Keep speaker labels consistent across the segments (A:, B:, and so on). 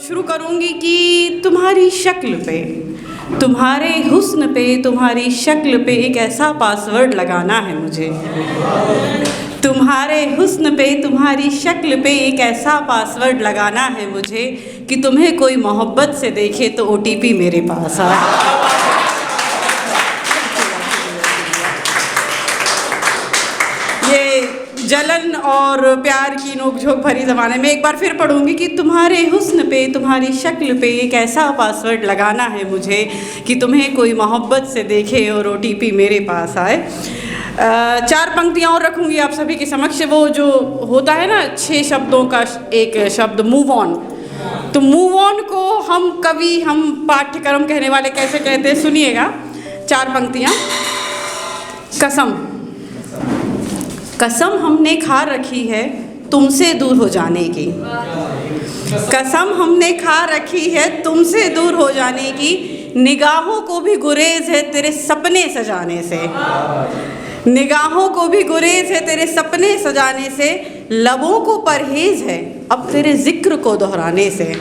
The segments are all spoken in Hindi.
A: शुरू करूँगी कि तुम्हारी शक्ल पे, तुम्हारे हुस्न पे, तुम्हारी शक्ल पे एक ऐसा पासवर्ड लगाना है मुझे। तुम्हारे हुस्न पे, तुम्हारी शक्ल पे एक ऐसा पासवर्ड लगाना है मुझे कि तुम्हें कोई मोहब्बत से देखे तो OTP मेरे पास आए। जलन और प्यार की नोकझोंक भरी ज़माने में एक बार फिर पढ़ूंगी कि तुम्हारे हुस्न पे, तुम्हारी शक्ल पे एक ऐसा पासवर्ड लगाना है मुझे कि तुम्हें कोई मोहब्बत से देखे और OTP मेरे पास आए। 4 पंक्तियाँ और रखूंगी आप सभी के समक्ष। वो जो होता है ना 6 शब्दों का एक शब्द मूव ऑन, तो मूव ऑन को हम कवि, हम पाठ्यक्रम कहने वाले कैसे कहते हैं, सुनिएगा। 4 पंक्तियाँ। कसम, कसम हमने खा रखी है तुमसे दूर हो जाने की। कसम हमने खा रखी है तुमसे दूर हो जाने की, निगाहों को भी गुरेज है तेरे सपने सजाने से। निगाहों को भी गुरेज है तेरे सपने सजाने से, लबों को परहेज है अब तेरे जिक्र को दोहराने से।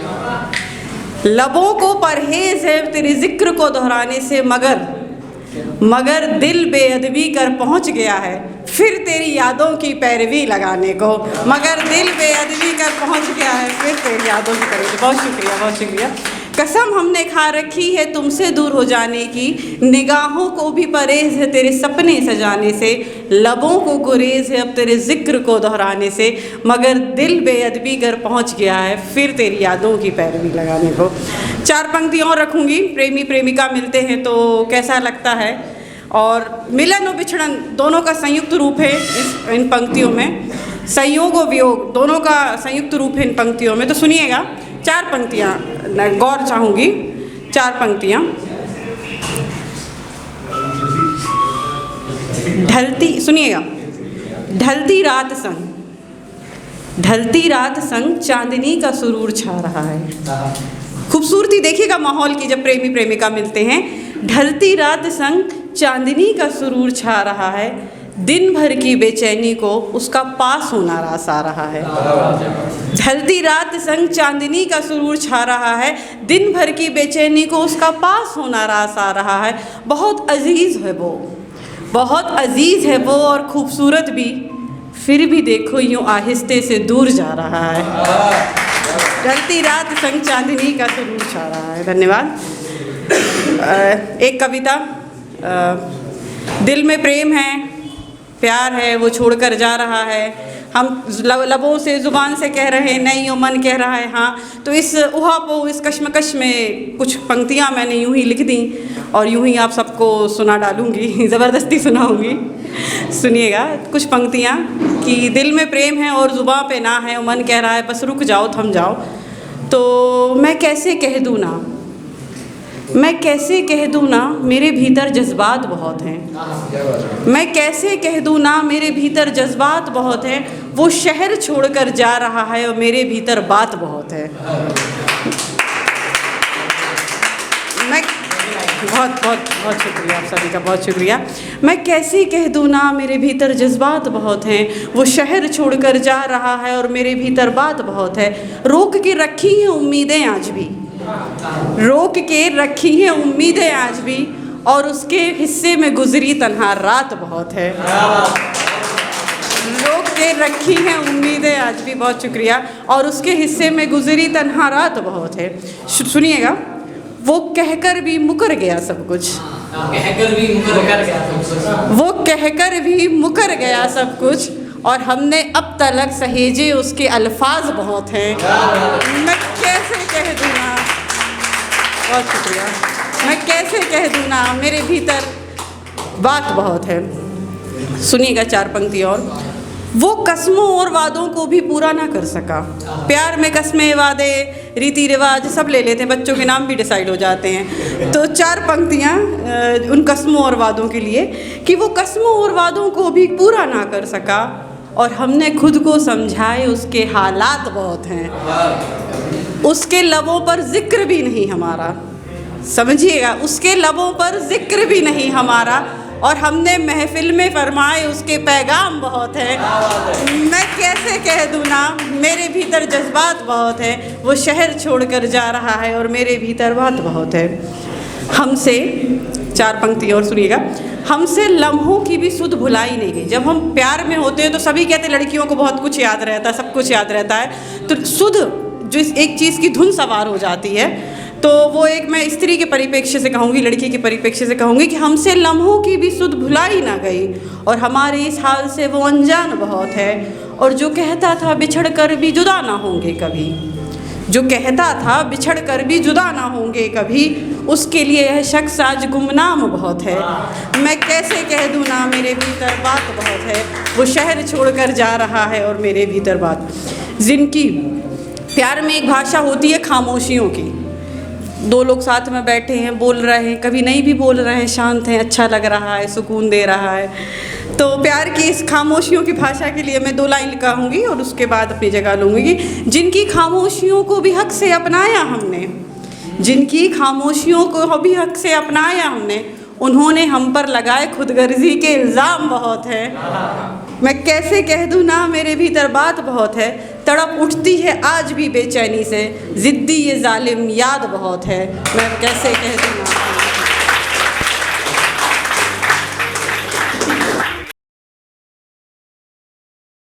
A: लबों को परहेज है तेरे जिक्र को दोहराने से, मगर दिल बेअदबी कर पहुंच गया है फिर तेरी यादों की पैरवी लगाने को। मगर दिल बेअदबी कर पहुंच गया है फिर तेरी यादों की पैरवी। बहुत शुक्रिया, बहुत शुक्रिया। कसम हमने खा रखी है तुमसे दूर हो जाने की, निगाहों को भी परहेज है तेरे सपने सजाने से, लबों को गुरेज है अब तेरे जिक्र को दोहराने से, मगर दिल बेअदबी कर पहुंच गया है फिर तेरी यादों की पैरवी लगाने को। 4 पंक्तियाँ और रखूँगी। प्रेमी प्रेमिका मिलते हैं तो कैसा लगता है, और मिलन और बिछड़न दोनों का संयुक्त रूप है इन पंक्तियों में। संयोग और वियोग दोनों का संयुक्त रूप है इन पंक्तियों में। तो सुनिएगा 4 पंक्तियाँ गौर चाहूँगी। 4 पंक्तियाँ। ढलती, सुनिएगा। ढलती रात संग, ढलती रात संग चांदनी का सुरूर छा रहा है। खूबसूरती देखिएगा माहौल की जब प्रेमी प्रेमिका मिलते हैं। ढलती रात संग चांदनी का सुरूर छा रहा है, दिन भर की बेचैनी को उसका पास होना रास आ रहा है। ढलती रात संग चांदनी का सुरूर छा रहा है, दिन भर की बेचैनी को उसका पास होना रास आ रहा है। बहुत अजीज़ है वो, बहुत अजीज़ है वो और खूबसूरत भी, फिर भी देखो यूँ आहिस्ते से दूर जा रहा है। ढलती रात संग चांदनी का सुरूर छा रहा है। धन्यवाद। एक कविता। दिल में प्रेम है, प्यार है, वो छोड़कर जा रहा है। हम लबों से, ज़ुबान से कह रहे हैं नहीं, और मन कह रहा है हाँ। तो इस उहापोह, इस कश्मकश में कुछ पंक्तियाँ मैंने यूं ही लिख दी और यूं ही आप सबको सुना डालूँगी, ज़बरदस्ती सुनाऊँगी। सुनिएगा कुछ पंक्तियाँ कि दिल में प्रेम है और ज़ुबान पे ना है, और मन कह रहा है बस रुक जाओ, थम जाओ। तो मैं कैसे कह दूँ ना, मैं कैसे कह दूँ ना मेरे भीतर जज्बात बहुत हैं। मैं कैसे कह दूँ ना मेरे भीतर जज्बात बहुत हैं, वो शहर छोड़कर जा रहा है और मेरे भीतर बात बहुत है। मैं बहुत बहुत बहुत शुक्रिया आप सभी का, बहुत शुक्रिया। मैं कैसे कह दूँ ना मेरे भीतर जज्बात बहुत हैं, वो शहर छोड़कर जा रहा है और मेरे भीतर बात बहुत है। रोक के रखी हैं उम्मीदें आज भी, रोक के रखी हैं उम्मीदें आज भी, और उसके हिस्से में गुजरी तन्हा रात बहुत है। रोक के रखी हैं उम्मीदें आज भी, बहुत शुक्रिया, और उसके हिस्से में गुजरी तन्हा रात बहुत है। सुनिएगा। वो कहकर भी मुकर गया सब कुछ, कहकर भी मुकर गया सब कुछ, वो कहकर भी मुकर गया सब कुछ, और हमने अब तलक सहेजे उसके अल्फाज बहुत हैं। मैं कैसे कह दूँ ना, बहुत शुक्रिया, मैं कैसे कह दूँ ना मेरे भीतर बात बहुत है। सुनिएगा 4 पंक्ति और। वो कसमों और वादों को भी पूरा ना कर सका। प्यार में कसमें, वादे, रीति रिवाज सब ले लेते हैं, बच्चों के नाम भी डिसाइड हो जाते हैं। तो 4 पंक्तियाँ उन कसमों और वादों के लिए कि वो कसमों और वादों को भी पूरा ना कर सका, और हमने खुद को समझाए उसके हालात बहुत हैं। उसके लबों पर जिक्र भी नहीं हमारा, समझिएगा, उसके लबों पर जिक्र भी नहीं हमारा, और हमने महफिल में फरमाए उसके पैगाम बहुत है। मैं कैसे कह दूँ ना, मेरे भीतर जज्बात बहुत है, वो शहर छोड़कर जा रहा है और मेरे भीतर बात बहुत है। हमसे, 4 पंक्ति और सुनिएगा, हमसे लम्हों की भी सुध भुलाई नहीं गई। जब हम प्यार में होते हैं तो सभी कहते हैं लड़कियों को बहुत कुछ याद रहता है, सब कुछ याद रहता है, तो सुध जो एक चीज़ की धुन सवार हो जाती है, तो वो एक मैं स्त्री के परिप्रेक्ष्य से कहूँगी, लड़की के परिप्रेक्ष्य से कहूँगी कि हमसे लम्हों की भी सुध भुलाई ना गई और हमारे इस हाल से वो अनजान बहुत है। और जो कहता था बिछड़ कर भी जुदा ना होंगे कभी, जो कहता था बिछड़ कर भी जुदा ना होंगे कभी, उसके लिए यह शख्स आज गुमनाम बहुत है। मैं कैसे कह दूँ ना, मेरे भीतर बात बहुत है, वो शहर छोड़कर जा रहा है और मेरे भीतर बात। जिनकी प्यार में एक भाषा होती है खामोशियों की, 2 लोग साथ में बैठे हैं, बोल रहे हैं, कभी नहीं भी बोल रहे हैं, शांत हैं, अच्छा लग रहा है, सुकून दे रहा है। तो प्यार की इस खामोशियों की भाषा के लिए मैं 2 लाइन कहूँगी और उसके बाद अपनी जगह लूँगी। जिनकी खामोशियों को भी हक से अपनाया हमने, जिनकी खामोशियों को भी हक से अपनाया हमने, उन्होंने हम पर लगाए खुदगर्जी के इल्ज़ाम बहुत है। मैं कैसे कह दूँ ना, मेरे भीतर बात बहुत है, तड़प उठती है आज भी बेचैनी से, ज़िद्दी ये जालिम याद बहुत है। मैं कैसे कह दूँ ना।